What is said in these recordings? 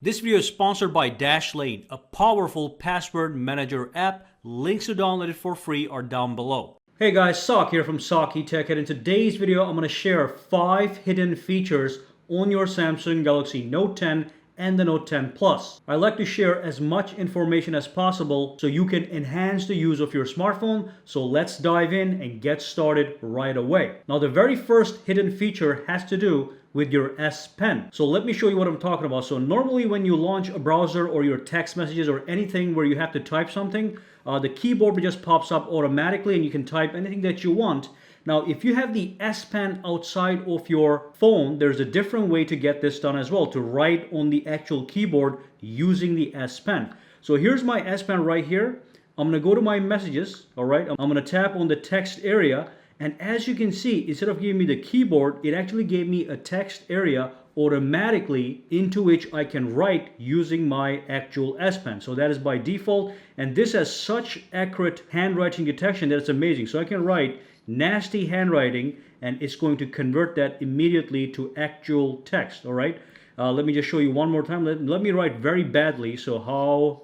This video is sponsored by Dashlane, a powerful password manager app. Links to download it for free are down below. Hey guys, Sak here from SAKITECH, and in today's video I'm going to share 5 hidden features on your Samsung Galaxy Note 10 and the Note 10 Plus. I like to share as much information as possible so you can enhance the use of your smartphone. So let's dive in and get started right away. Now the very first hidden feature has to do with your S Pen. So let me show you what I'm talking about. So normally when you launch a browser or your text messages or anything where you have to type something, the keyboard just pops up automatically and you can type anything that you want. Now, if you have the S Pen outside of your phone, there's a different way to get this done as well, to write on the actual keyboard using the S Pen. So here's my S Pen right here. I'm going to go to my messages, all right? I'm going to tap on the text area. And as you can see, instead of giving me the keyboard, it actually gave me a text area automatically into which I can write using my actual S Pen. So that is by default. And this has such accurate handwriting detection that it's amazing. So I can write nasty handwriting and it's going to convert that immediately to actual text. All right. Let me just show you one more time. Let me write very badly. So how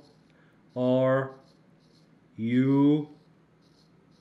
are you?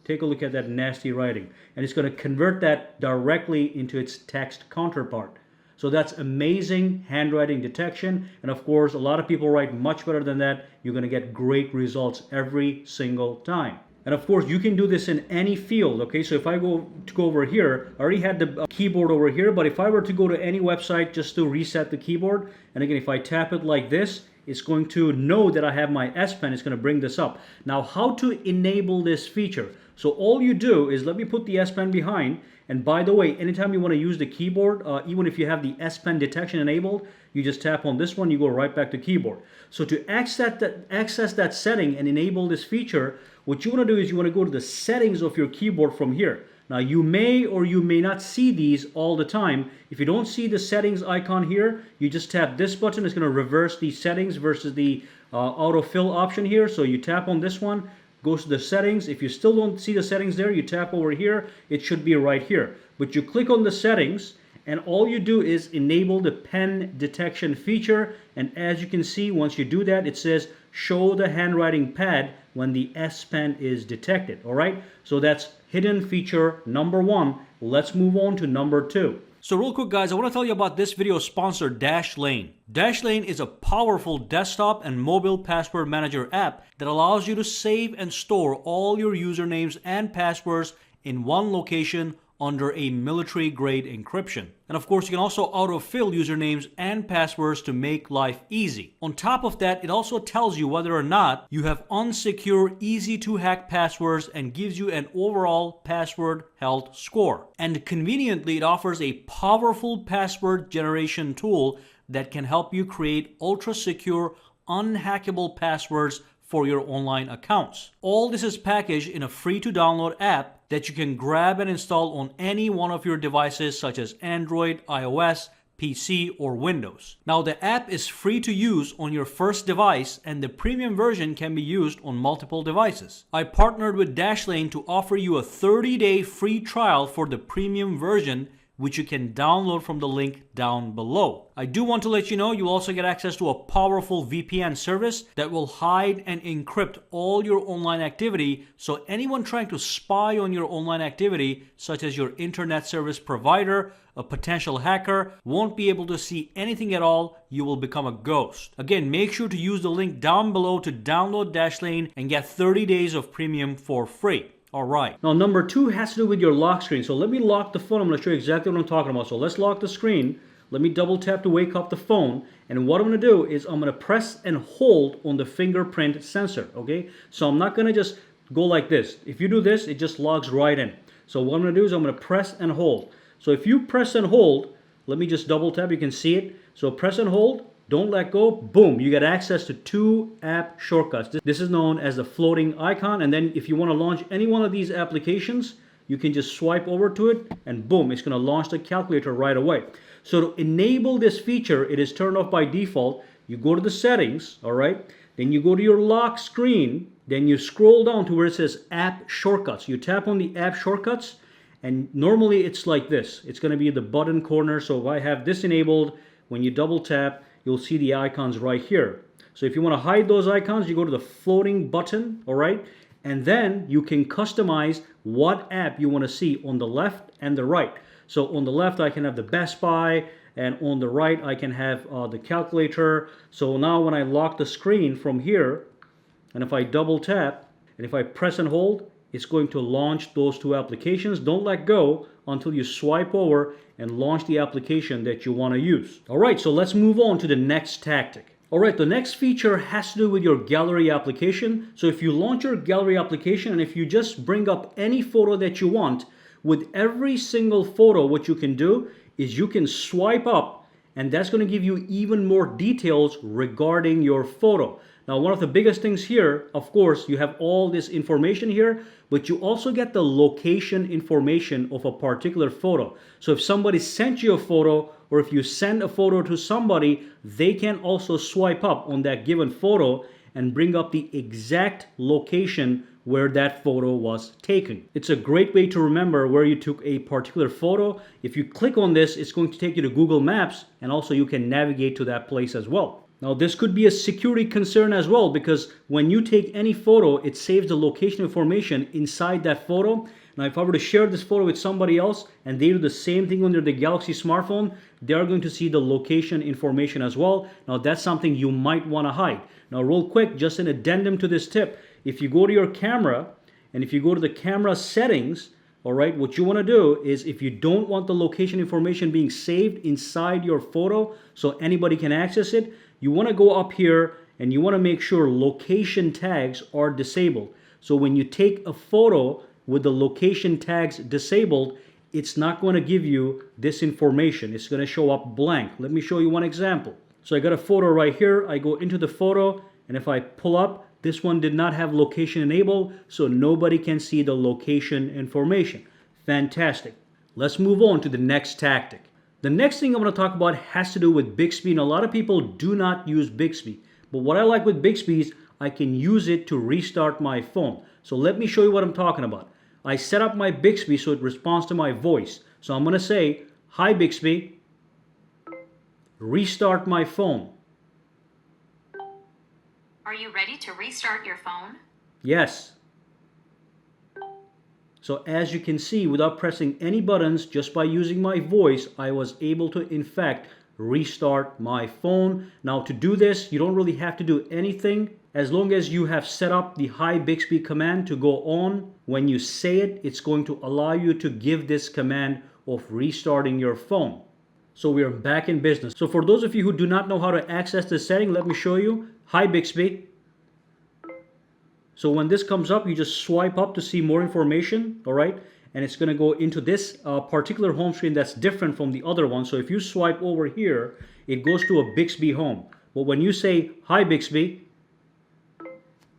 Take a look at that nasty writing, and it's going to convert that directly into its text counterpart. So that's amazing handwriting detection, and of course a lot of people write much better than that. You're going to get great results every single time. And of course you can do this in any field. Okay, so if I go over here, I already had the keyboard over here, but if I were to go to any website just to reset the keyboard, and again if I tap it like this, it's going to know that I have my S Pen. It's going to bring this up. Now, how to enable this feature? So all you do is, let me put the S Pen behind. And by the way, anytime you want to use the keyboard, even if you have the S Pen detection enabled, you just tap on this one, you go right back to keyboard. So to access that setting and enable this feature, what you want to do is you want to go to the settings of your keyboard from here. Now you may or you may not see these all the time. If you don't see the settings icon here, you just tap this button. It's going to reverse the settings versus the autofill option here. So you tap on this one, goes to the settings. If you still don't see the settings there, you tap over here. It should be right here. But you click on the settings and all you do is enable the pen detection feature. And as you can see, once you do that, it says show the handwriting pad when the S Pen is detected. All right, so that's hidden feature number 1. Let's move on to number 2. So real quick guys, I want to tell you about this video sponsor, Dashlane. Dashlane is a powerful desktop and mobile password manager app that allows you to save and store all your usernames and passwords in one location under a military-grade encryption. And of course, you can also autofill usernames and passwords to make life easy. On top of that, it also tells you whether or not you have unsecure, easy-to-hack passwords and gives you an overall password health score. And conveniently, it offers a powerful password generation tool that can help you create ultra-secure, unhackable passwords for your online accounts. All this is packaged in a free-to-download app that you can grab and install on any one of your devices such as Android, iOS, PC, or Windows. Now the app is free to use on your first device and the premium version can be used on multiple devices. I partnered with Dashlane to offer you a 30-day free trial for the premium version, which you can download from the link down below. I do want to let you know you'll also get access to a powerful VPN service that will hide and encrypt all your online activity, so anyone trying to spy on your online activity, such as your internet service provider, a potential hacker, won't be able to see anything at all. You will become a ghost. Again, make sure to use the link down below to download Dashlane and get 30 days of premium for free. All right. Now, number 2 has to do with your lock screen. So let me lock the phone. I'm going to show you exactly what I'm talking about. So let's lock the screen. Let me double tap to wake up the phone. And what I'm going to do is I'm going to press and hold on the fingerprint sensor. Okay. So I'm not going to just go like this. If you do this, it just logs right in. So what I'm going to do is I'm going to press and hold. So if you press and hold, let me just double tap. You can see it. So press and hold. Don't let go. Boom. You get access to 2 app shortcuts. This is known as the floating icon. And then if you want to launch any one of these applications, you can just swipe over to it and boom, it's going to launch the calculator right away. So to enable this feature, it is turned off by default. You go to the settings, all right? Then you go to your lock screen. Then you scroll down to where it says app shortcuts. You tap on the app shortcuts and normally it's like this. It's going to be the button corner. So if I have this enabled, when you double tap, you'll see the icons right here. So if you want to hide those icons, you go to the floating button, all right? And then you can customize what app you want to see on the left and the right. So on the left, I can have the Best Buy, and on the right, I can have the calculator. So now when I lock the screen from here, and if I double tap, and if I press and hold, it's going to launch those two applications. Don't let go until you swipe over and launch the application that you want to use. All right, so let's move on to the next tactic. All right, the next feature has to do with your gallery application. So if you launch your gallery application and if you just bring up any photo that you want, with every single photo, what you can do is you can swipe up, and that's going to give you even more details regarding your photo. Now, one of the biggest things here, of course, you have all this information here, but you also get the location information of a particular photo. So if somebody sent you a photo, or if you send a photo to somebody, they can also swipe up on that given photo and bring up the exact location where that photo was taken. It's a great way to remember where you took a particular photo. If you click on this, it's going to take you to Google Maps, and also you can navigate to that place as well. Now, this could be a security concern as well, because when you take any photo, it saves the location information inside that photo. Now, if I were to share this photo with somebody else and they do the same thing on their Galaxy smartphone, they're going to see the location information as well. Now, that's something you might want to hide. Now, real quick, just an addendum to this tip. If you go to your camera, and if you go to the camera settings, all right, what you want to do is, if you don't want the location information being saved inside your photo so anybody can access it, you want to go up here and you want to make sure location tags are disabled. So when you take a photo with the location tags disabled, it's not going to give you this information. It's going to show up blank. Let me show you one example. So I got a photo right here. I go into the photo, and if I pull up, this one did not have location enabled, so nobody can see the location information. Fantastic. Let's move on to the next tactic. The next thing I'm going to talk about has to do with Bixby, and a lot of people do not use Bixby. But what I like with Bixby is I can use it to restart my phone. So let me show you what I'm talking about. I set up my Bixby so it responds to my voice. So I'm going to say, "Hi Bixby, restart my phone." Are you ready to restart your phone? Yes. So as you can see, without pressing any buttons, just by using my voice, I was able to, in fact, restart my phone. Now, to do this, you don't really have to do anything. As long as you have set up the Hi Bixby command to go on, when you say it, it's going to allow you to give this command of restarting your phone. So we are back in business. So for those of you who do not know how to access this setting, let me show you. Hi Bixby. So when this comes up, you just swipe up to see more information, all right? And it's going to go into this particular home screen that's different from the other one. So if you swipe over here, it goes to a Bixby home. But when you say, "Hi Bixby,"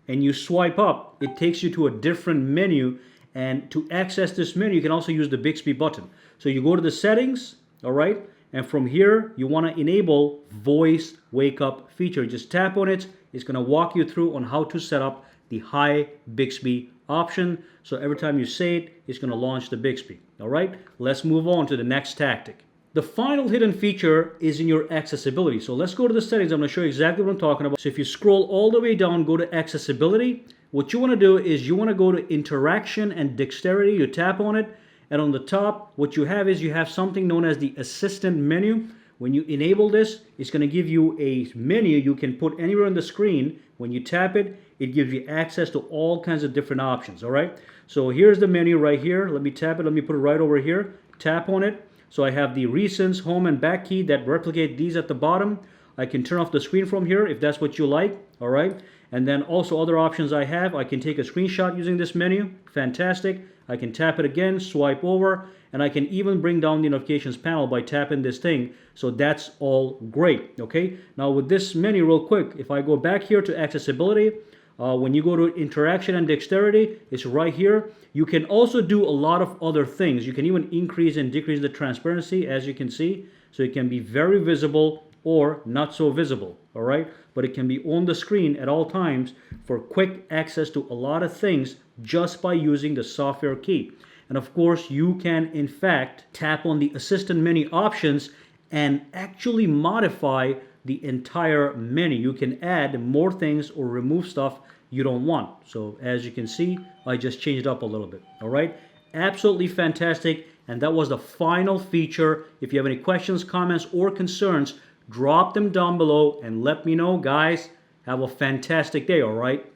and you swipe up, it takes you to a different menu. And to access this menu, you can also use the Bixby button. So you go to the settings, all right? And from here, you want to enable voice wake up feature. Just tap on it. It's going to walk you through on how to set up the Hi Bixby option. So every time you say it, it's going to launch the Bixby. All right, let's move on to the next tactic. The final hidden feature is in your accessibility. So let's go to the settings. I'm going to show you exactly what I'm talking about. So if you scroll all the way down, go to accessibility. What you want to do is you want to go to interaction and dexterity. You tap on it. And on the top, what you have is you have something known as the assistant menu. When you enable this, it's going to give you a menu you can put anywhere on the screen. When you tap it, it gives you access to all kinds of different options, all right? So here's the menu right here. Let me tap it. Let me put it right over here. Tap on it. So I have the recents, home, and back key that replicate these at the bottom. I can turn off the screen from here if that's what you like, all right? And then also other options I have. I can take a screenshot using this menu. Fantastic. I can tap it again, swipe over, and I can even bring down the notifications panel by tapping this thing. So that's all great, okay? Now with this menu real quick, if I go back here to accessibility, when you go to interaction and dexterity, it's right here. You can also do a lot of other things. You can even increase and decrease the transparency, as you can see. So it can be very visible or not so visible, all right? But it can be on the screen at all times for quick access to a lot of things just by using the software key. And of course, you can, in fact, tap on the assistant menu options and actually modify the entire menu. You can add more things or remove stuff you don't want. So as you can see, I just changed it up a little bit. All right, absolutely fantastic. And that was the final feature. If you have any questions, comments, or concerns, drop them down below and let me know, guys. Have a fantastic day, all right?